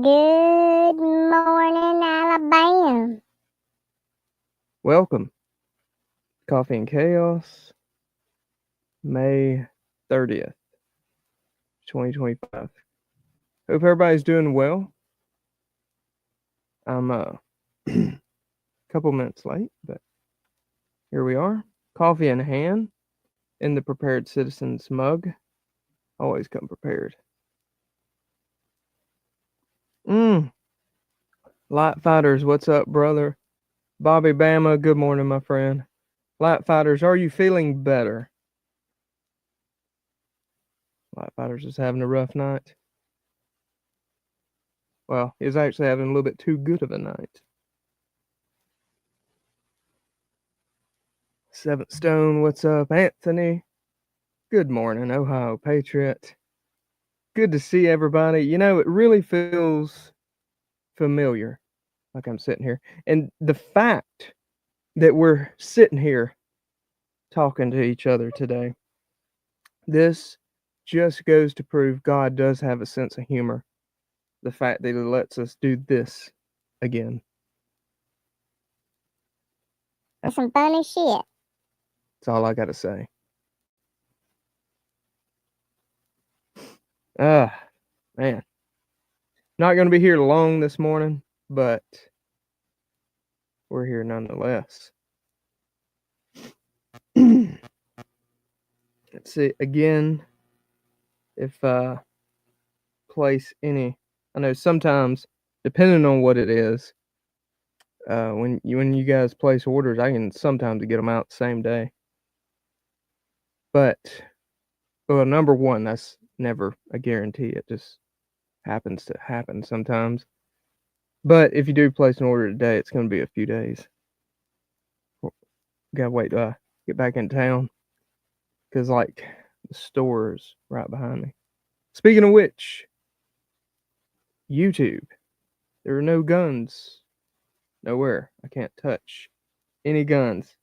Good morning, Alabama. Welcome. Coffee and Chaos, May 30th, 2025. Hope everybody's doing well. I'm a couple minutes late, but here we are. Coffee in hand, in the Prepared Citizens mug. Always come prepared. Light Fighters, what's up, brother? Bobby Bama, good morning, my friend. Light Fighters, are you feeling better? Light Fighters is having a rough night. Well, he's actually having a little bit too good of a night. Seventh Stone, what's up? Anthony, good morning, Ohio Patriot. Good to see everybody. You know, it really feels familiar, like I'm sitting here. And the fact that we're sitting here talking to each other today, this just goes to prove God does have a sense of humor. The fact that He lets us do this again. That's some funny shit. That's all I got to say. Man. Not going to be here long this morning, but we're here nonetheless. Let's see again if place any. I know sometimes, depending on what it is, when you guys place orders, I can sometimes get them out the same day. But well, number one, that's never a guarantee. It just happens to happen sometimes. But if you do place an order today, it's going to be a few days. Gotta wait till I get back in town, because like the store is right behind me. Speaking of which, YouTube, there are no guns nowhere. I can't touch any guns.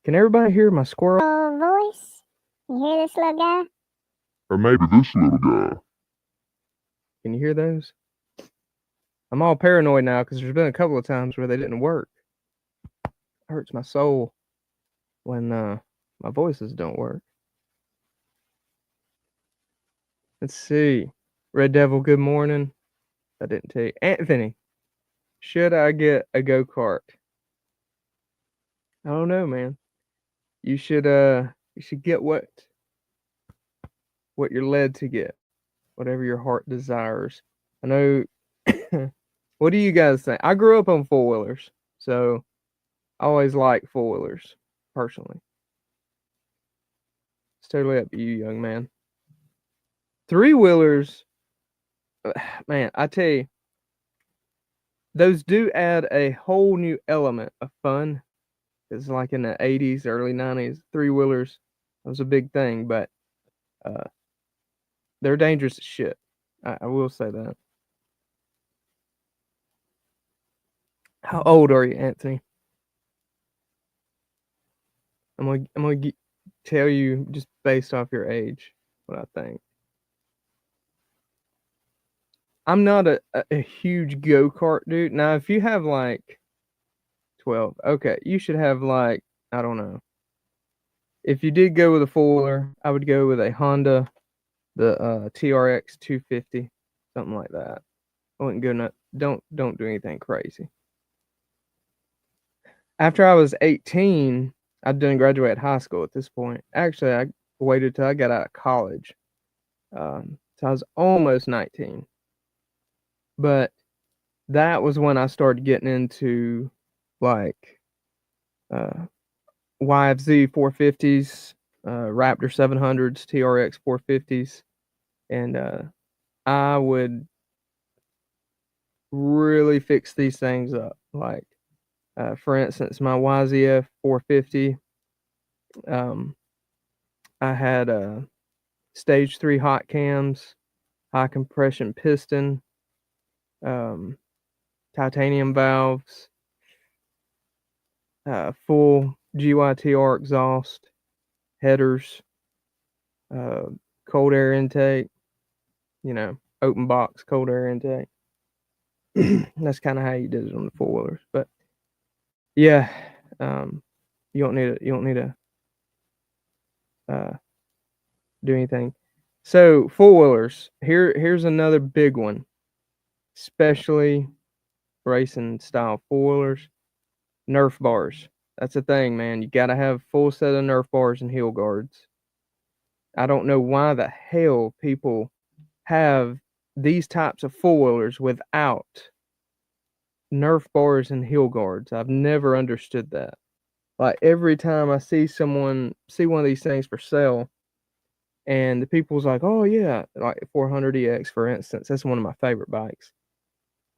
Can everybody hear my squirrel voice? You hear this little guy? Or maybe this little guy. Can you hear those? I'm all paranoid now because there's been a couple of times where they didn't work. It hurts my soul when my voices don't work. Let's see. Red Devil, good morning. I didn't tell you. Anthony, should I get a go-kart? I don't know, man. You should get what you're led to get, whatever your heart desires. I know. What do you guys think? I grew up on four-wheelers, so I always like four-wheelers, personally. It's totally up to you, young man. Three-wheelers, man, I tell you, those do add a whole new element of fun. It's like in the 80s, early 90s, three-wheelers was a big thing, but they're dangerous as shit. I will say that. How old are you, Anthony? I'm gonna tell you just based off your age what I think. I'm not a huge go-kart dude. Now, if you have like 12, okay, you should have like, I don't know. If you did go with a four-wheeler, I would go with a Honda, the TRX 250, something like that. I wouldn't go nut. Don't do anything crazy. After I was 18, I didn't graduate high school at this point. Actually, I waited till I got out of college. So I was almost 19. But that was when I started getting into like YFZ 450s, Raptor 700s, TRX 450s, and I would really fix these things up. Like, for instance, my YZF 450, I had stage 3 hot cams, high compression piston, titanium valves, full GYTR exhaust, headers, cold air intake, open box cold air intake. That's kind of how you did it on the four wheelers. But yeah, you don't need to do anything. So four wheelers. Here's another big one, especially racing style four wheelers. Nerf bars. That's a thing, man. You gotta have full set of Nerf bars and heel guards. I don't know why the hell people have these types of four wheelers without Nerf bars and heel guards. I've never understood that. Like every time I see one of these things for sale, and the people's like, "Oh yeah," like 400EX for instance. That's one of my favorite bikes,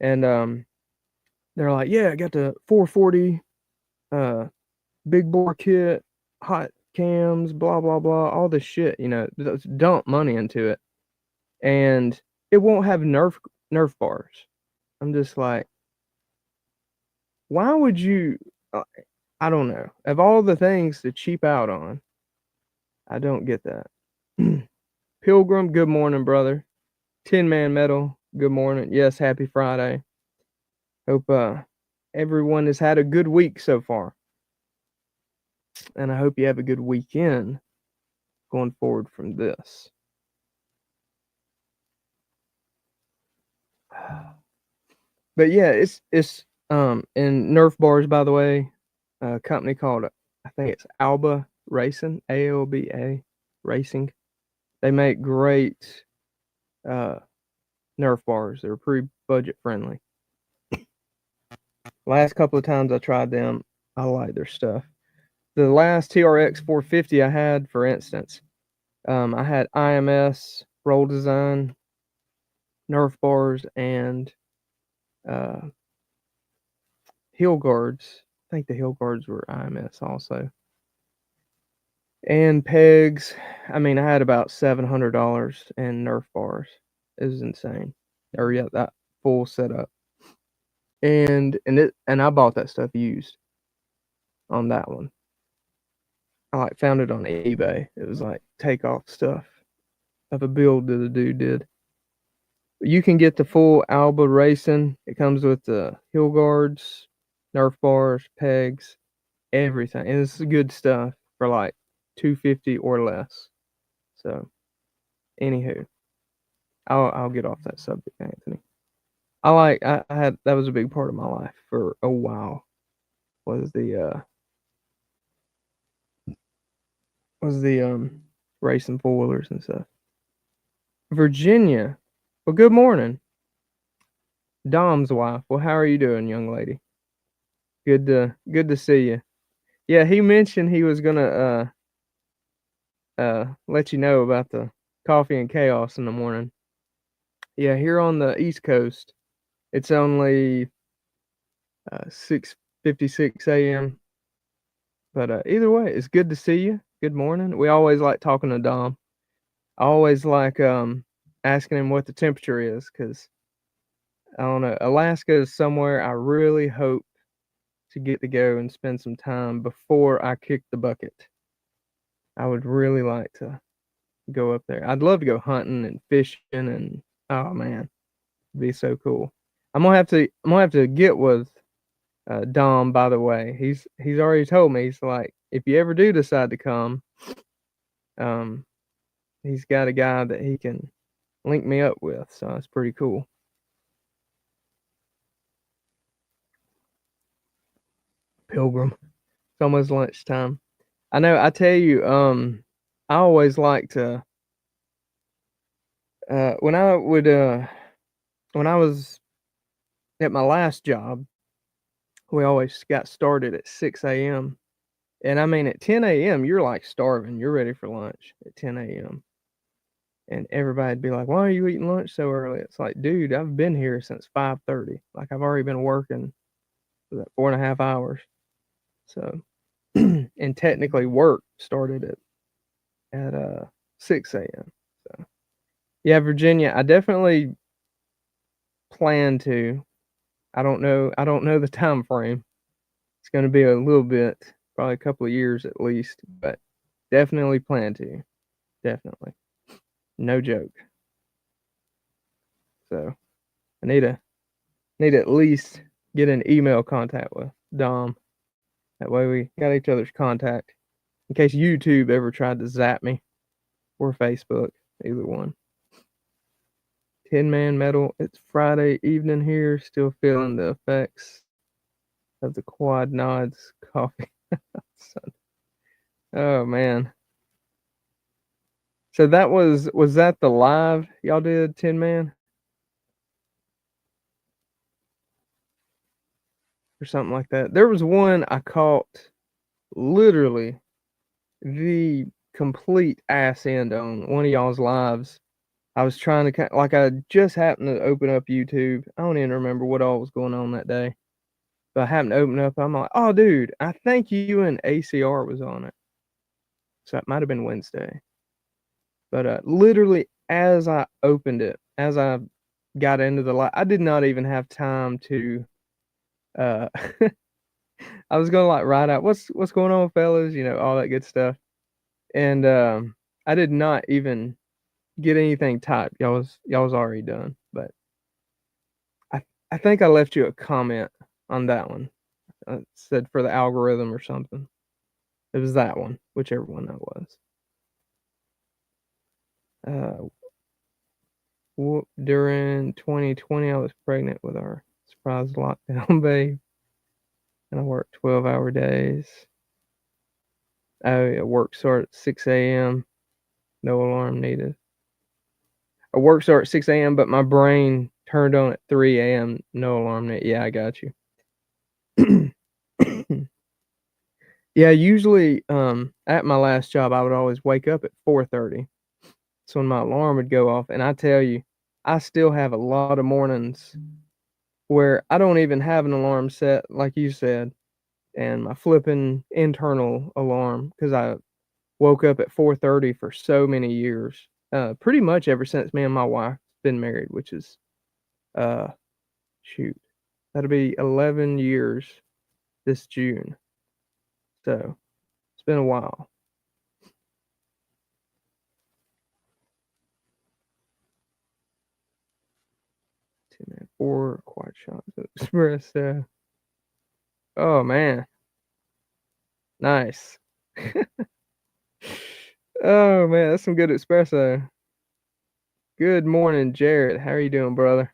and they're like, "Yeah, I got the 440 big bore kit, hot cams, blah blah blah, all this shit." Dump money into it, and it won't have Nerf bars. I'm just like, why would you? I don't know. Of all the things to cheap out on, I don't get that. Pilgrim, good morning, brother. Tin Man Metal, good morning. Yes, happy Friday. Hope everyone has had a good week so far. And I hope you have a good weekend going forward from this. But yeah, it's in Nerf bars, by the way, a company called, I think it's Alba Racing, ALBA Racing. They make great Nerf bars. They're pretty budget friendly. Last couple of times I tried them, I like their stuff. The last TRX 450 I had, for instance, I had IMS roll design, Nerf bars, and heel guards. I think the heel guards were IMS also. And pegs. I mean, I had about $700 in Nerf bars. It was insane. Or yeah, that full setup. And I bought that stuff used on that one. I found it on eBay. It was like takeoff stuff of a build that the dude did. You can get the full Alba Racing. It comes with the heel guards, Nerf bars, pegs, everything. And it's good stuff for like $250 or less. So, anywho, I'll get off that subject, Anthony. I had that was a big part of my life for a while. Was the racing four wheelers and stuff. Virginia. Well, good morning. Dom's wife. Well, how are you doing, young lady? Good to see you. Yeah, he mentioned he was gonna let you know about the coffee and chaos in the morning. Yeah, here on the East Coast, it's only 6:56 a.m. But either way, it's good to see you. Good morning. We always like talking to Dom. I always like asking him what the temperature is, because I don't know. Alaska is somewhere I really hope to get to go and spend some time before I kick the bucket. I would really like to go up there. I'd love to go hunting and fishing, and oh man, it'd be so cool. I'm gonna have to get with Dom. By the way, he's already told me, he's like, if you ever do decide to come, um, he's got a guy that he can link me up with, so it's pretty cool. Pilgrim, it's almost lunchtime. I know. I tell you, I always like to when I would when I was at my last job, we always got started at 6 a.m. And I mean, at 10 a.m., you're like starving. You're ready for lunch at 10 a.m. And everybody'd be like, "Why are you eating lunch so early?" It's like, dude, I've been here since 5:30. Like, I've already been working for that 4.5 hours. So, and technically work started at 6 a.m. So, yeah, Virginia, I definitely plan to. I don't know the time frame. It's going to be a little bit, probably a couple of years at least, but definitely plan to. Definitely. No joke. So, Anita, Need to at least get an email contact with Dom. That way we got each other's contact. In case YouTube ever tried to zap me. Or Facebook. Either one. Tin Man Metal. It's Friday evening here. Still feeling the effects of the Quad Nods coffee. Oh man. So that was that the live y'all did, Tin Man? Or something like that. There was one I caught literally the complete ass end on one of y'all's lives. I was trying to like I just happened to open up YouTube. I don't even remember what all was going on that day. But I happened to open up. I'm like, oh dude, I think you and ACR was on it. So it might have been Wednesday. But literally as I opened it, as I got into the live, I did not even have time to I was gonna like write out what's going on, fellas, all that good stuff. And I did not even get anything typed. Y'all was already done. But I think I left you a comment on that one. Said for the algorithm or something. It was that one, whichever one that was. During 2020, I was pregnant with our surprise lockdown babe, and I worked 12-hour days. Oh, yeah, work started at 6 a.m. No alarm needed. I work started at 6 a.m., but my brain turned on at 3 a.m. No alarm needed. Yeah, I got you. Yeah, usually at my last job, I would always wake up at 4:30. So when my alarm would go off, and I tell you, I still have a lot of mornings where I don't even have an alarm set, like you said, and my flipping internal alarm, because I woke up at 4:30 for so many years, pretty much ever since me and my wife been married, which is, shoot, that'll be 11 years this June. So it's been a while. 4 quad shots of espresso. Oh man, nice. Oh man, that's some good espresso. Good morning, Jared. How are you doing, brother?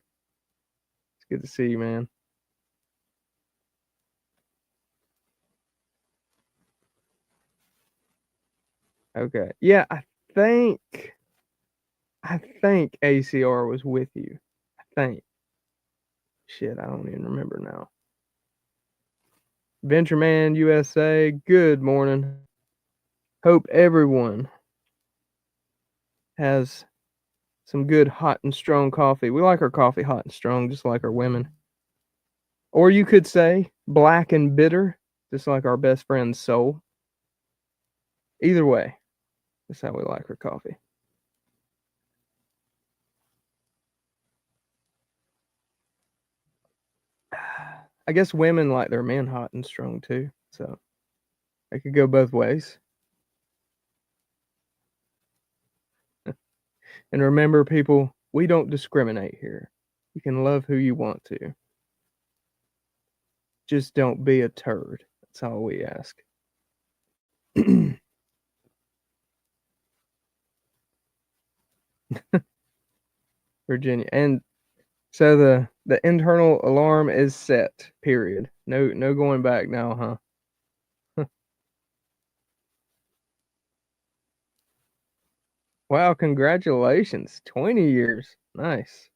It's good to see you, man. Okay. Yeah, I think ACR was with you. I think. Shit, I don't even remember now. Ventureman USA, good morning. Hope everyone has some good hot and strong coffee. We like our coffee hot and strong, just like our women. Or you could say black and bitter, just like our best friend Soul. Either way, that's how we like our coffee. I guess women like their men hot and strong too, so it could go both ways. And remember, people, we don't discriminate here. You can love who you want to. Just don't be a turd. That's all we ask. Virginia. And so the internal alarm is set, period. No going back now, huh? Wow, congratulations. 20 years. Nice.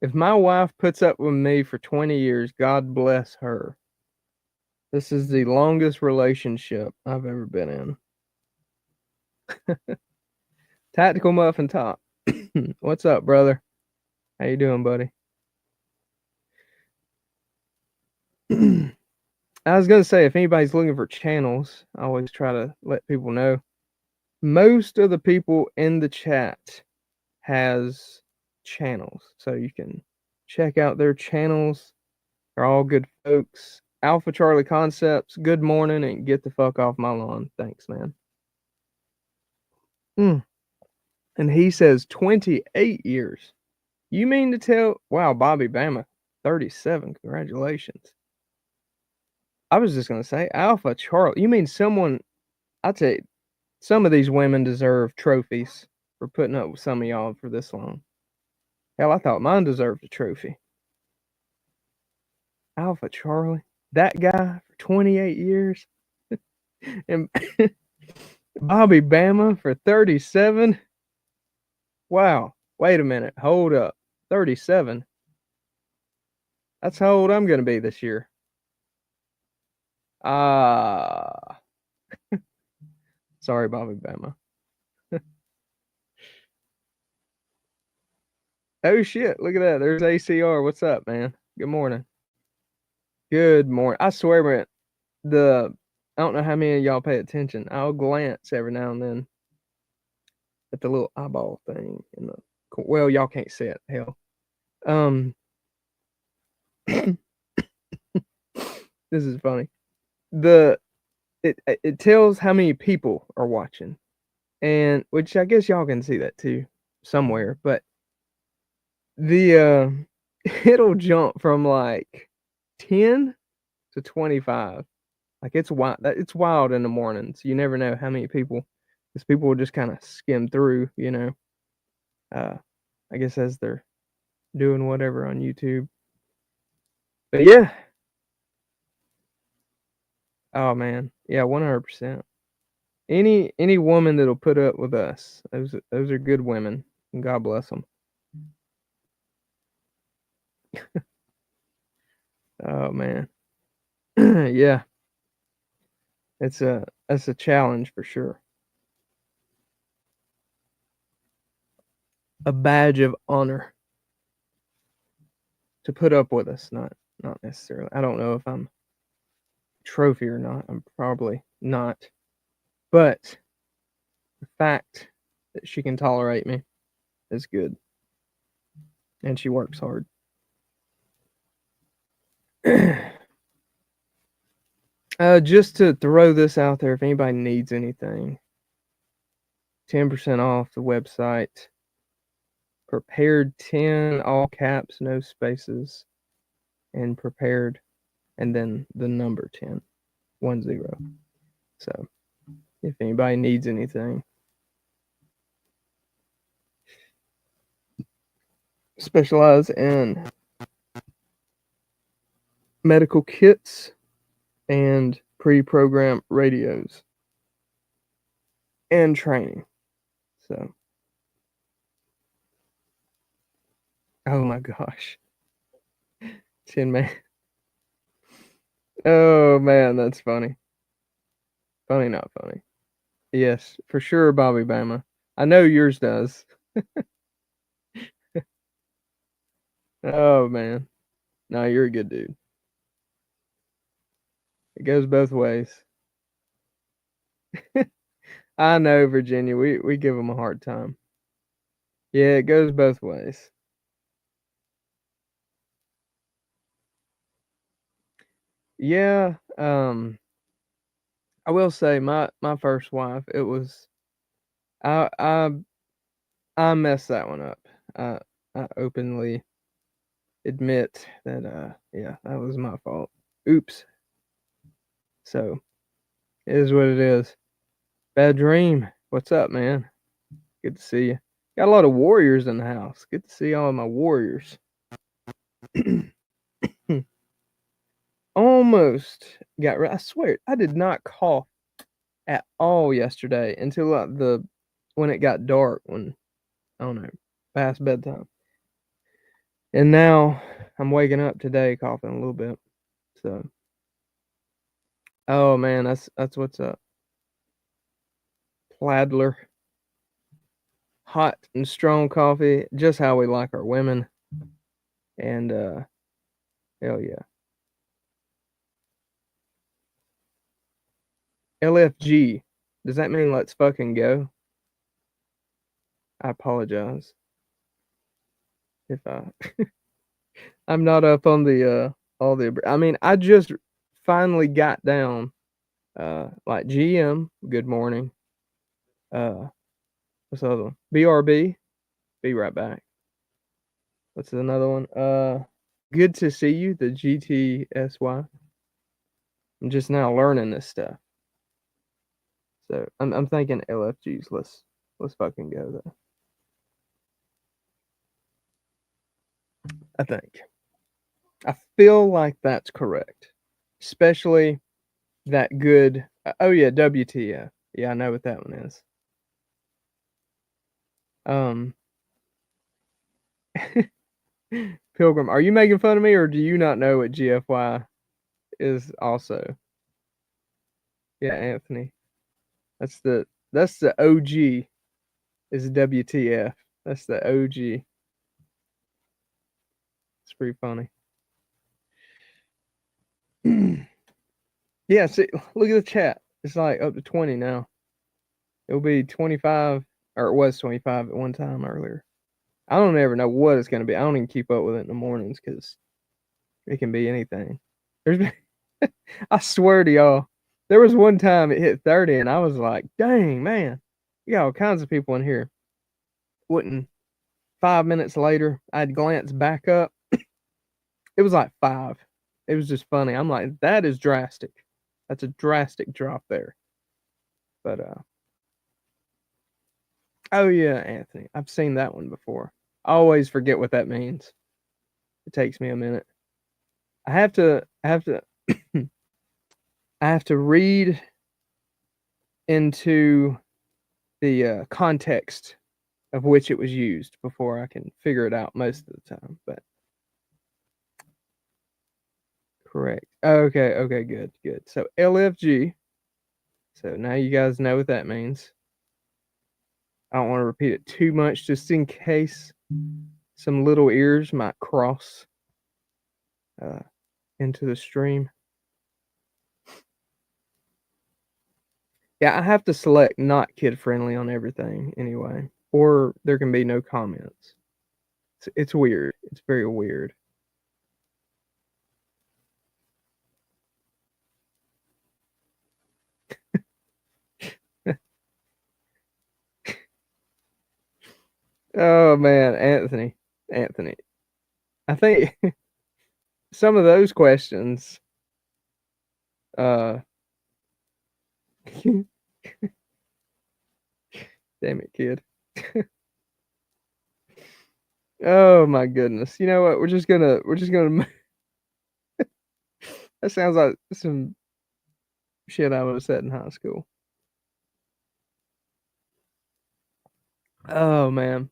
If my wife puts up with me for 20 years, God bless her. This is the longest relationship I've ever been in. Tactical Muffin Top. What's up, brother? How you doing, buddy? I was going to say, if anybody's looking for channels, I always try to let people know. Most of the people in the chat has channels, so you can check out their channels. They're all good folks. Alpha Charlie Concepts, good morning, and get the fuck off my lawn. Thanks, man. And he says 28 years. You mean to tell? Wow, Bobby Bama, 37. Congratulations. I was just gonna say Alpha Charlie. You mean someone? I tell you, some of these women deserve trophies for putting up with some of y'all for this long. Hell, I thought mine deserved a trophy. Alpha Charlie, that guy for 28 years, and Bobby Bama for 37. Wow. Wait a minute. Hold up. 37. That's how old I'm gonna be this year. Ah. Sorry, Bobby Bama. Oh shit! Look at that. There's ACR. What's up, man? Good morning. Good morning. I swear, man. I don't know how many of y'all pay attention. I'll glance every now and then at the little eyeball thing in the. Well, y'all can't see it. Hell. This is funny. It tells how many people are watching, and which I guess y'all can see that too somewhere. But the it'll jump from like 10 to 25. Like it's wild. It's wild in the mornings. You never know how many people, because people will just kind of skim through. I guess as they're doing whatever on YouTube. But yeah. Oh man, yeah, 100%. Any woman that'll put up with us, those are good women, and God bless them. Oh man, yeah, that's a challenge for sure. A badge of honor to put up with us, not necessarily. I don't know if I'm a trophy or not. I'm probably not, but the fact that she can tolerate me is good, and she works hard. Just to throw this out there, if anybody needs anything, 10% off the website. Prepared 10, all caps, no spaces, and prepared, and then the number 10, 10. So, if anybody needs anything, specialize in medical kits and pre-programmed radios and training. So, oh my gosh, 10 man. Oh man, that's funny. Funny, not funny. Yes, for sure, Bobby Bama. I know yours does. Oh man, no, you're a good dude. It goes both ways. I know, Virginia. We give them a hard time. Yeah, it goes both ways. Yeah, I will say my first wife, it was I I messed that one up. I openly admit that yeah, that was my fault. Oops. So, it is what it is. Bad dream. What's up, man? Good to see you. Got a lot of warriors in the house. Good to see all of my warriors. Almost got I swear I did not cough at all yesterday until when it got dark, when I don't know, past bedtime. And now I'm waking up today coughing a little bit. So, oh man, that's what's up. Pladler. Hot and strong coffee, just how we like our women. And hell yeah. LFG. Does that mean let's fucking go? I apologize if I'm not up on the all the. I mean, I just finally got down like GM. Good morning. What's the other one? BRB. Be right back. What's another one? Good to see you, the GTSY. I'm just now learning this stuff. So I'm thinking LFGs. Let's fucking go though. I think. I feel like that's correct. Especially that good oh yeah, WTF. Yeah, I know what that one is. Pilgrim, are you making fun of me or do you not know what GFY is also? Yeah, Anthony. That's the OG is WTF. That's the OG. It's pretty funny. Yeah, see, look at the chat. It's like up to 20 now. It'll be 25, or it was 25 at one time earlier. I don't ever know what it's going to be. I don't even keep up with it in the mornings because it can be anything. There's been, I swear to y'all, there was one time it hit 30 and I was like, dang, man, you got all kinds of people in here. Wouldn't 5 minutes later, I'd glance back up. It was like 5. It was just funny. I'm like, that is drastic. That's a drastic drop there. But oh yeah, Anthony. I've seen that one before. I always forget what that means. It takes me a minute. I have to I have to read into the context of which it was used before I can figure it out most of the time, but correct. Okay, good. So LFG. So now you guys know what that means. I don't want to repeat it too much just in case some little ears might cross into the stream. Yeah, I have to select not kid friendly on everything anyway, or there can be no comments. It's weird. It's very weird. Oh man, Anthony. I think some of those questions damn it, kid. Oh my goodness. You know what? We're just gonna that sounds like some shit I would have said in high school. Oh man.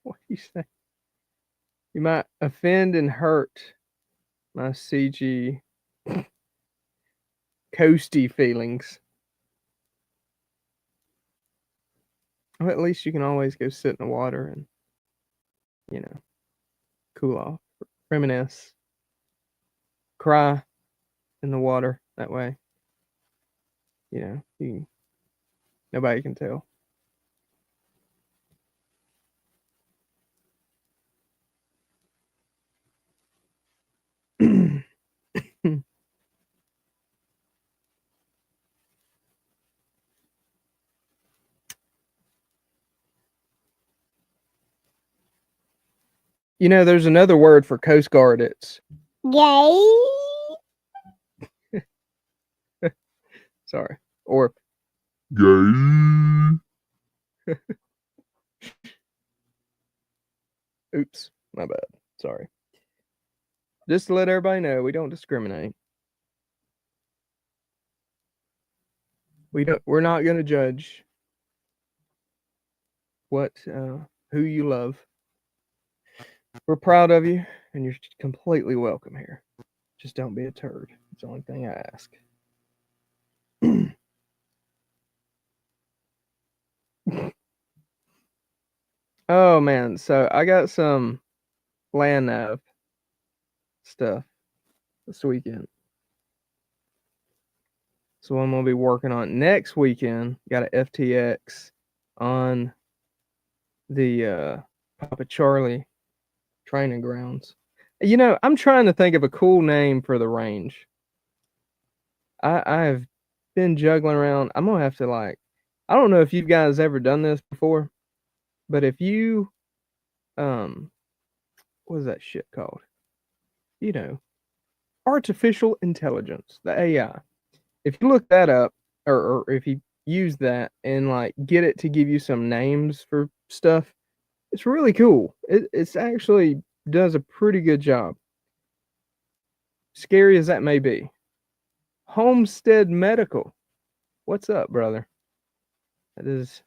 What do you say? You might offend and hurt my CG coasty feelings. Well, at least you can always go sit in the water and, you know, cool off, reminisce, cry in the water. That way, you know, nobody can tell. You know, there's another word for Coast Guard. It's Gay. sorry, or Gay. oops, my bad. Sorry. Just to let everybody know, we don't discriminate. We're not going to judge what who you love. We're proud of you, and you're completely welcome here. Just don't be a turd. It's the only thing I ask. Oh man, so I got some land nav stuff this weekend. So I'm gonna be working on next weekend. Got an FTX on the Papa Charlie training grounds. You know, I'm trying to think of a cool name for the range. I have been juggling around. I'm gonna have to like, I don't know if you guys ever done this before, but if you what is that shit called? You know, artificial intelligence, the AI. If you look that up, or if you use that and like get it to give you some names for stuff, it's really cool. It's actually does a pretty good job. Scary as that may be. Homestead Medical. What's up, brother? That is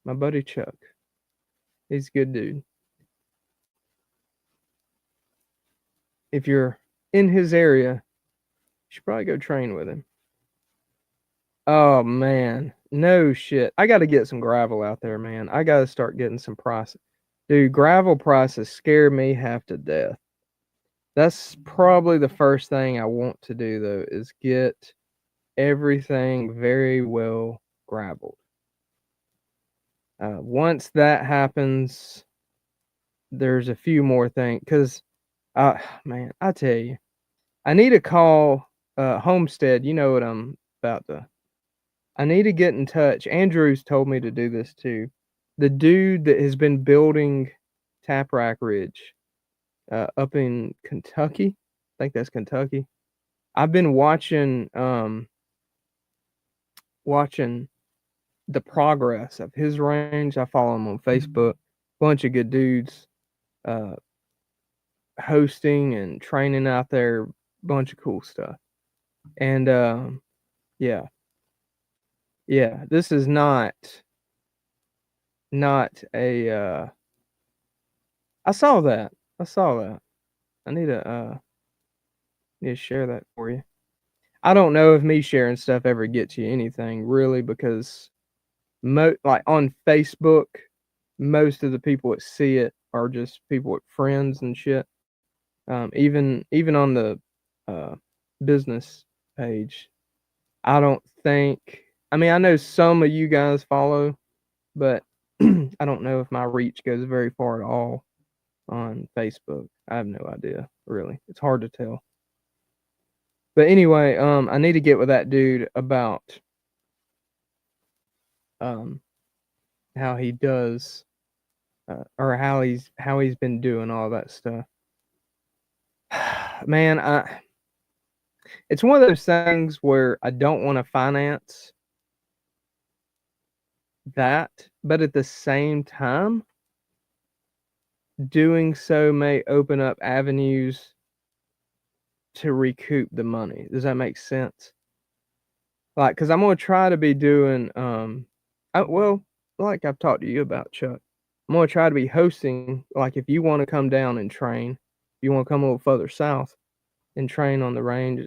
my buddy Chuck. He's a good dude. If you're in his area, you should probably go train with him. Oh man, no shit. I got to get some gravel out there, man. I got to start getting some prices. Dude, gravel prices scare me half to death. That's probably the first thing I want to do though, is get everything very well graveled. Once that happens, there's a few more things. Cause, man, I tell you, I need to call Homestead. You know what I'm about to. I need to get in touch. Andrews told me to do this too. The dude that has been building Taprack Ridge up in Kentucky. I think that's Kentucky. I've been watching the progress of his range. I follow him on Facebook. Bunch of good dudes hosting and training out there. Bunch of cool stuff. And yeah. This is not a I saw that. I need to share that for you. I don't know if me sharing stuff ever gets you anything really, because like on Facebook, most of the people that see it are just people with friends and shit. Even on the business page, I don't think. I mean, I know some of you guys follow, but I don't know if my reach goes very far at all on Facebook. I have no idea, really. It's hard to tell. But anyway, I need to get with that dude about how he does or how he's been doing all that stuff. Man, it's one of those things where I don't want to finance that, but at the same time, doing so may open up avenues to recoup the money. Does that make sense? Like, because I'm gonna try to be doing well, like I've talked to you about, Chuck. I'm gonna try to be hosting. Like, if you want to come down and train, if you want to come a little further south and train on the range,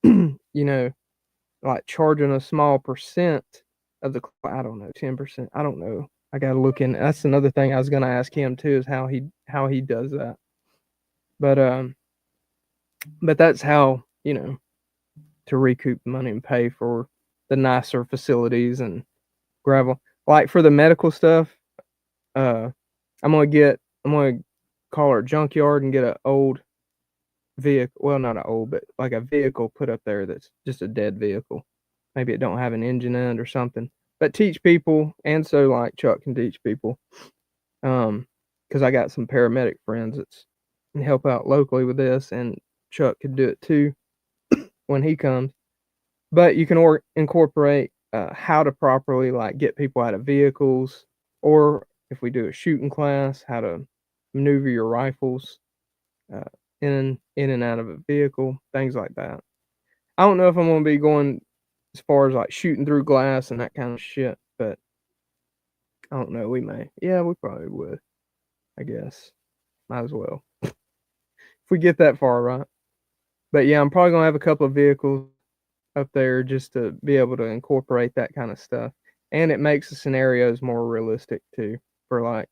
you know, like charging a small percent of the, I don't know, 10%. I don't know. I gotta look in. That's another thing I was gonna ask him too, is how he does that. But that's how, to recoup the money and pay for the nicer facilities and gravel. Like for the medical stuff, I'm gonna call our junkyard and get an old vehicle. Well, not an old, but like a vehicle put up there that's just a dead vehicle. Maybe it don't have an engine in it or something. But teach people, and so like Chuck can teach people. Because I got some paramedic friends that's can help out locally with this, and Chuck could do it too when he comes. But you can incorporate how to properly like get people out of vehicles, or if we do a shooting class, how to maneuver your rifles in and out of a vehicle, things like that. I don't know if I'm going to be going as far as like shooting through glass and that kind of shit, but I don't know. We may. Yeah, we probably would. I guess. Might as well. If we get that far, right? But yeah, I'm probably going to have a couple of vehicles up there just to be able to incorporate that kind of stuff. And it makes the scenarios more realistic too, for like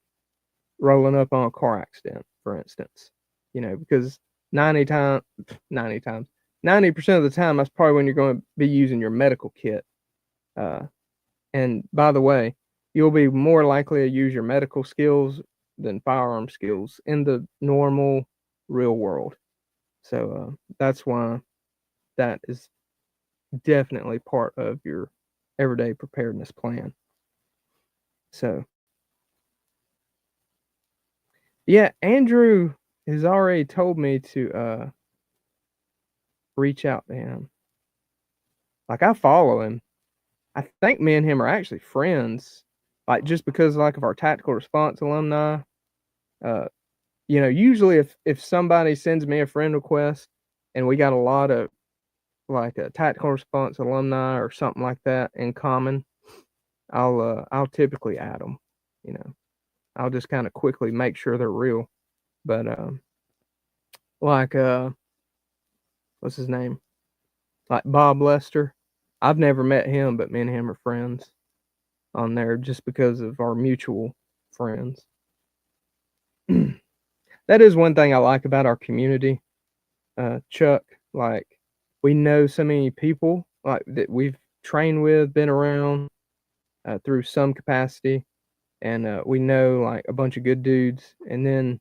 rolling up on a car accident, for instance. Because 90% of the time, that's probably when you're going to be using your medical kit. And by the way, you'll be more likely to use your medical skills than firearm skills in the normal real world. So that's why that is definitely part of your everyday preparedness plan. So, yeah, Andrew has already told me to reach out to him. Like, I follow him. I think me and him are actually friends. Like, just because like of our tactical response alumni. Usually if somebody sends me a friend request and we got a lot of like a tactical response alumni or something like that in common, I'll typically add them. I'll just kind of quickly make sure they're real. But like what's his name? Like Bob Lester. I've never met him, but me and him are friends on there just because of our mutual friends. That is one thing I like about our community, Chuck. Like, we know so many people like that we've trained with, been around through some capacity, and we know like a bunch of good dudes. And then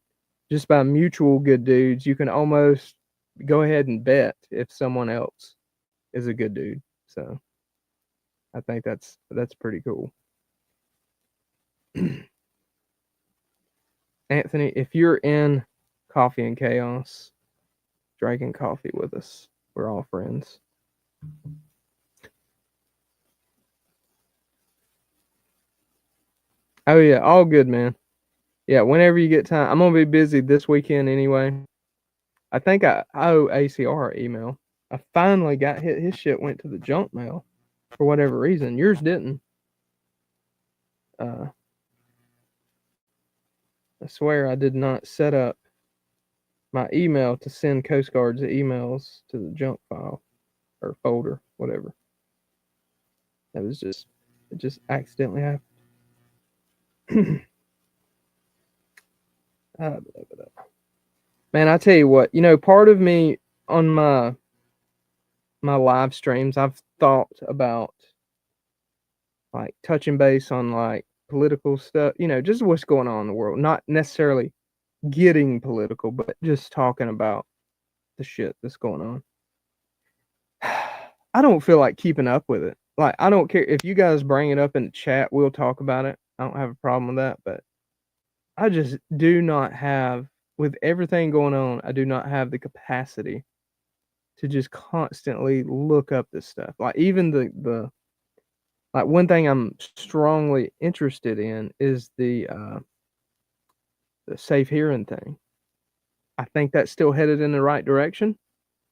just by mutual good dudes, you can almost go ahead and bet if someone else is a good dude. So I think that's pretty cool. Anthony, if you're in Coffee and Chaos, drinking coffee with us, we're all friends. Oh yeah, all good, man. Yeah, whenever you get time. I'm gonna be busy this weekend anyway. I think I owe ACR an email. I finally got his shit went to the junk mail for whatever reason. Yours didn't. I swear I did not set up my email to send Coast Guard's emails to the junk file or folder, whatever. That was it just accidentally happened. Man, I tell you what, part of me on my live streams, I've thought about like touching base on like political stuff, just what's going on in the world. Not necessarily getting political, but just talking about the shit that's going on. I don't feel like keeping up with it. Like, I don't care if you guys bring it up in the chat, we'll talk about it. I don't have a problem with that, but I just do not have, with everything going on, I do not have the capacity to just constantly look up this stuff. Like, even the like, one thing I'm strongly interested in is the safe hearing thing. I think that's still headed in the right direction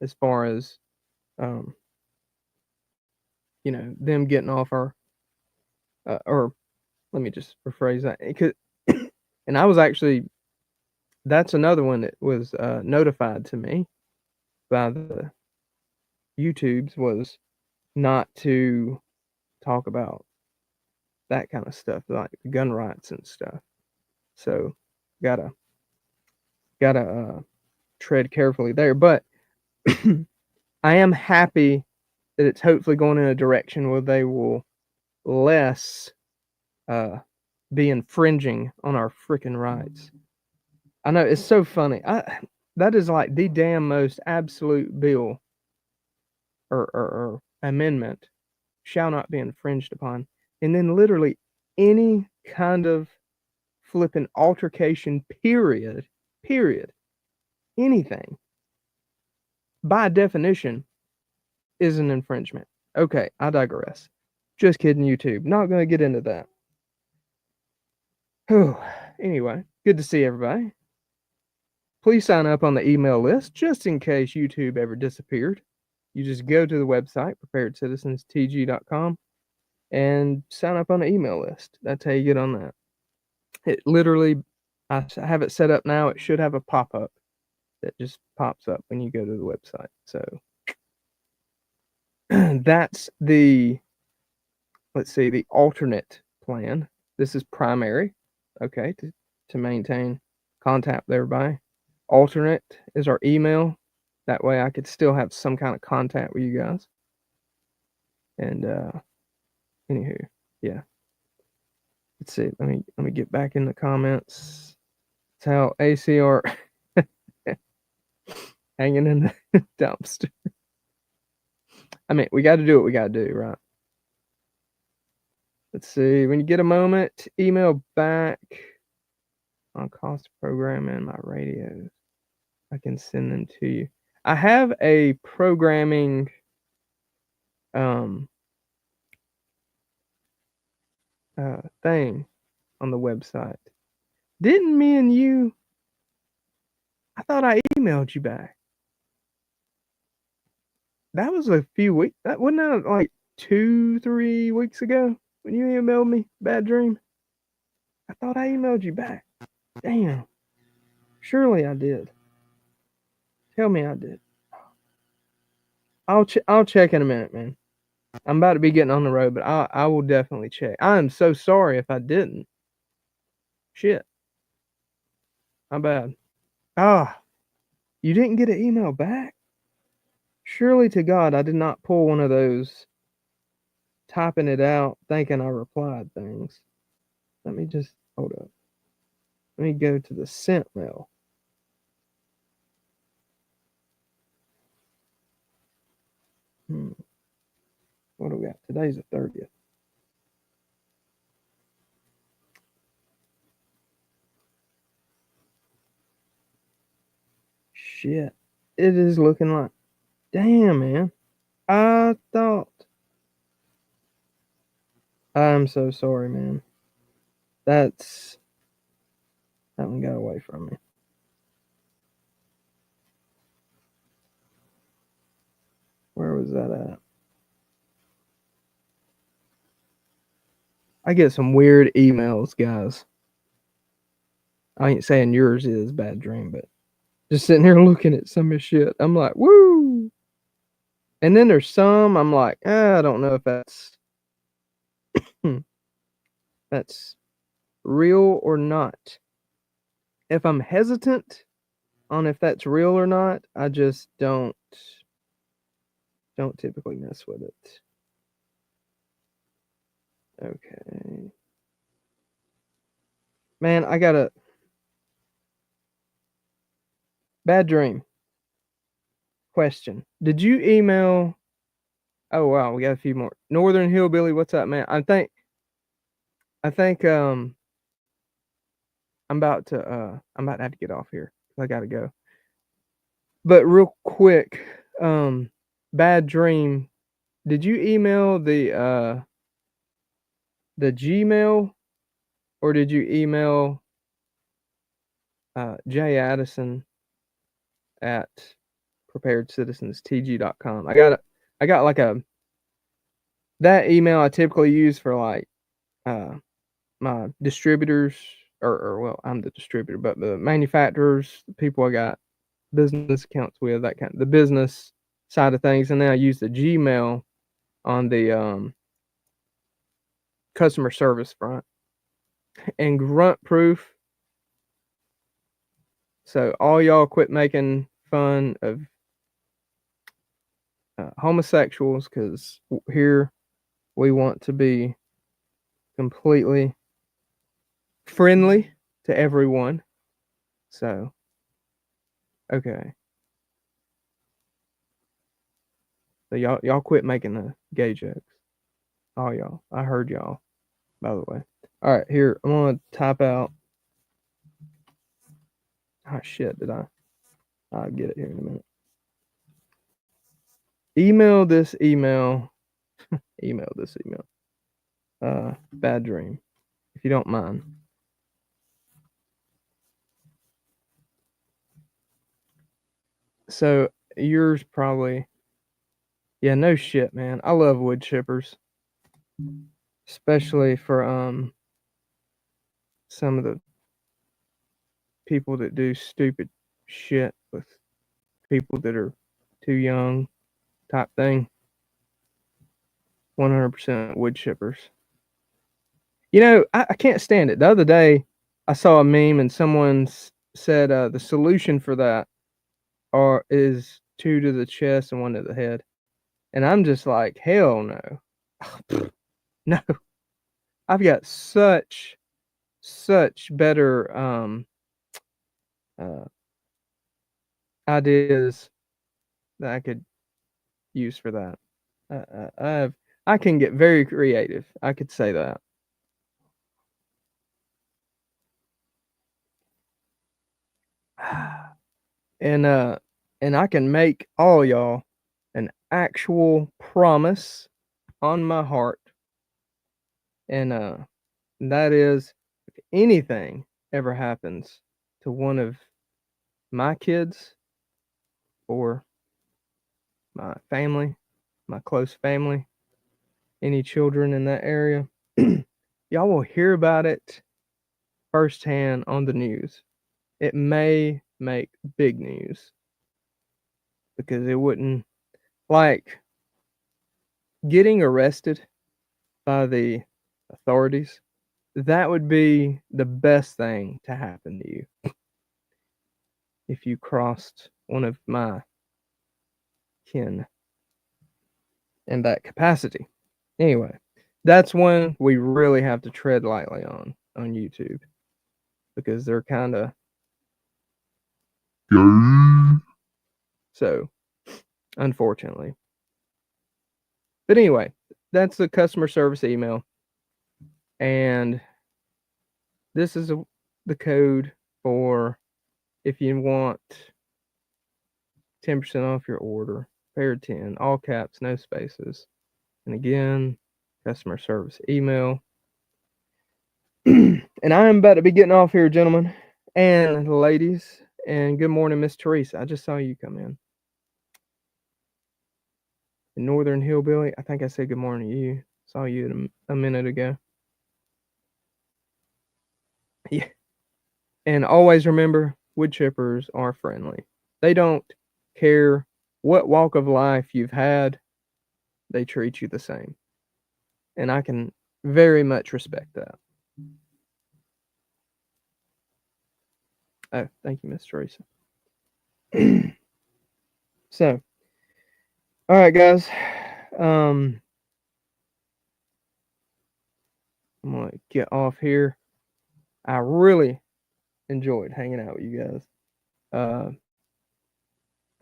as far as them getting off our or let me just rephrase that. And I was actually, that's another one that was notified to me by the YouTubes, was not to talk about that kind of stuff, like gun rights and stuff. So gotta tread carefully there. But I am happy that it's hopefully going in a direction where they will less be infringing on our freaking rights. I know, it's so funny. That is like the damn most absolute bill or amendment shall not be infringed upon. And then literally any kind of flipping altercation, period, anything, by definition, is an infringement. Okay, I digress. Just kidding, YouTube. Not going to get into that. Anyway, good to see everybody. Please sign up on the email list just in case YouTube ever disappeared. You just go to the website, preparedcitizenstg.com, and sign up on the email list. That's how you get on that. It literally, I have it set up now. It should have a pop-up that just pops up when you go to the website. So that's the, let's see, the alternate plan. This is primary, okay, to maintain contact with everybody. Alternate is our email. That way I could still have some kind of contact with you guys. And anywho, yeah. Let's see. Let me get back in the comments. That's how ACR hanging in the dumpster. I mean, we got to do what we got to do, right? Let's see. When you get a moment, email back on cost of programming my radios. I can send them to you. I have a programming thing on the website. Didn't me and you? I thought I emailed you back. That was a few weeks. That wasn't that like 2-3 weeks ago when you emailed me. Bad dream. I thought I emailed you back. Damn. Surely I did. Tell me I did. I'll check in a minute, man. I'm about to be getting on the road, but I will definitely check. I am so sorry if I didn't. Shit. My bad. Ah, you didn't get an email back? Surely to God I did not pull one of those typing it out thinking I replied things. Let me just hold up. Let me go to the sent mail. What do we got? Today's the 30th. Shit. It is looking like. Damn, man. I thought. I'm so sorry, man. That one got away from me. Where was that at? I get some weird emails, guys. I ain't saying yours is Bad Dream, but just sitting here looking at some of this shit, I'm like, woo! And then there's some I'm like, I don't know if that's real or not. If I'm hesitant on if that's real or not, I just don't typically mess with it. Okay. Man, I got a Bad Dream. Question. Did you email? Oh wow, we got a few more. Northern Hillbilly, what's up, man? I think I'm about to have to get off here. I gotta go. But real quick, Bad Dream, did you email the Gmail or did you email Jay Addison at preparedcitizenstg.com? I got like that email I typically use for like my distributors or well, I'm the distributor, but the manufacturers, the people I got business accounts with, that kind of the business side of things, and then I use the Gmail on the customer service front and grunt proof. So all y'all quit making fun of homosexuals, because here we want to be completely friendly to everyone. So okay. So y'all quit making the gay jokes. All y'all. I heard y'all, by the way. All right, here, I'm gonna type out. Oh shit, I'll get it here in a minute. Email this email. Email this email. Bad Dream, if you don't mind. So yours probably. Yeah, no shit, man. I love wood chippers. Especially for some of the people that do stupid shit with people that are too young type thing. 100% wood chippers. You know, I can't stand it. The other day, I saw a meme and someone said the solution for that is 2 to the chest and 1 to the head. And I'm just like, hell no. No. I've got such better ideas that I could use for that. I can get very creative. I could say that. And I can make all y'all an actual promise on my heart. And that is, if anything ever happens to one of my kids or my family, my close family, any children in that area, y'all will hear about it firsthand on the news. It may make big news because it wouldn't, like, getting arrested by the authorities. That would be the best thing to happen to you if you crossed one of my kin in that capacity. Anyway, that's when we really have to tread lightly on YouTube because they're kind of Gay. so, unfortunately. But anyway, that's the customer service email, and this is the code for if you want 10% off your order. Pair 10, all caps, no spaces. And again, customer service email. And I am about to be getting off here, gentlemen and ladies. And good morning, Miss Teresa. I just saw you come in. The Northern Hillbilly. I think I said good morning to you. Saw you a minute ago. Yeah. And always remember, wood chippers are friendly. They don't care what walk of life you've had. They treat you the same. And I can very much respect that. Oh, thank you, Miss Teresa. So, all right, guys. I'm gonna get off here. I really enjoyed hanging out with you guys.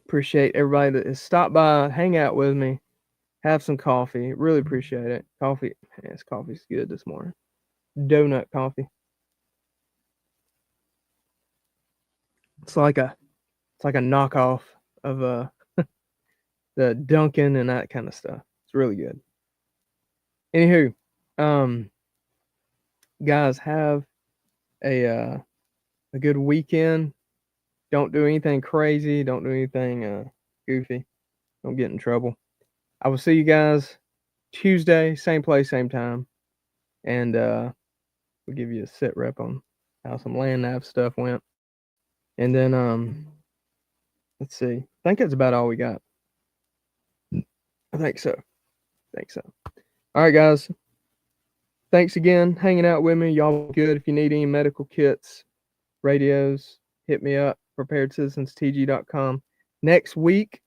Appreciate everybody that has stopped by, hang out with me, have some coffee. Really appreciate it. Coffee, yes, coffee's good this morning. Donut coffee. It's like a knockoff of the Dunkin' and that kind of stuff. It's really good. Anywho, guys, have a good weekend. Don't do anything crazy. Don't do anything goofy. Don't get in trouble. I will see you guys Tuesday, same place, same time, and we'll give you a sit rep on how some land nav stuff went, and then let's see. I think that's about all we got. I think so. All right, guys. Thanks again hanging out with me. Y'all good. If you need any medical kits, radios, hit me up. PreparedCitizensTG.com. Next week,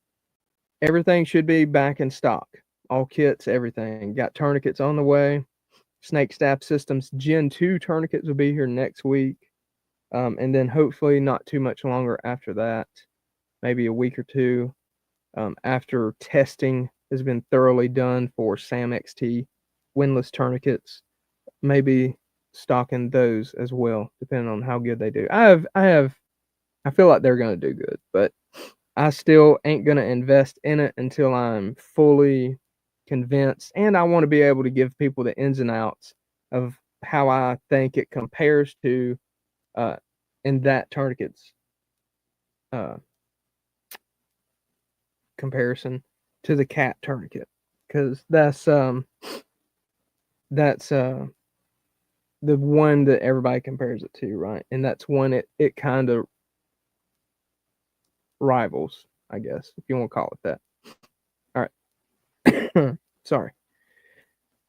everything should be back in stock. All kits, everything. Got tourniquets on the way. Snake Staff Systems Gen 2 tourniquets will be here next week. And then hopefully not too much longer after that. Maybe a week or two after testing has been thoroughly done for SAM XT windlass tourniquets. Maybe stocking those as well, depending on how good they do. I feel like they're gonna do good, but I still ain't gonna invest in it until I'm fully convinced, and I want to be able to give people the ins and outs of how I think it compares to in that tourniquet's comparison to the cat tourniquet, because that's the one that everybody compares it to, right? And that's one it kind of rivals, I guess, if you want to call it that. All right. Sorry.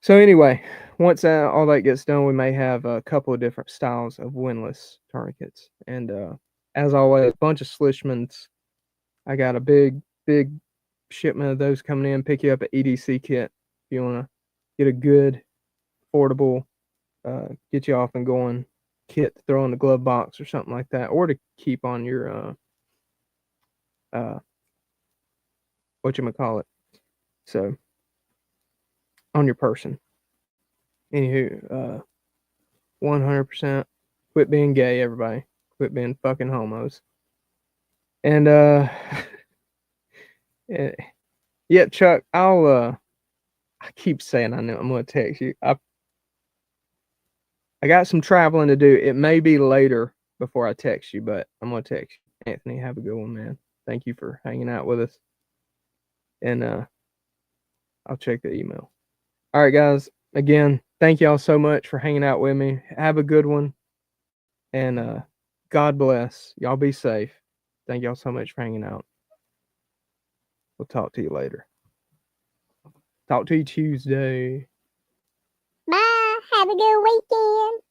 So anyway, once all that gets done, we may have a couple of different styles of windlass tourniquets. And as always, a bunch of Slishmans. I got a big shipment of those coming in. Pick you up an EDC kit if you want to get a good, affordable, get you off and going kit to throw in the glove box or something like that, or to keep on your whatchamacallit. So on your person. Anywho, 100% quit being gay, everybody. Quit being fucking homos. And yeah, Chuck, I keep saying I'm gonna text you. I got some traveling to do. It may be later before I text you, but I'm gonna text you. Anthony, have a good one, man. Thank you for hanging out with us. And I'll check the email. All right, guys. Again, thank y'all so much for hanging out with me. Have a good one. And God bless. Y'all be safe. Thank y'all so much for hanging out. We'll talk to you later. Talk to you Tuesday. Bye. Have a good weekend.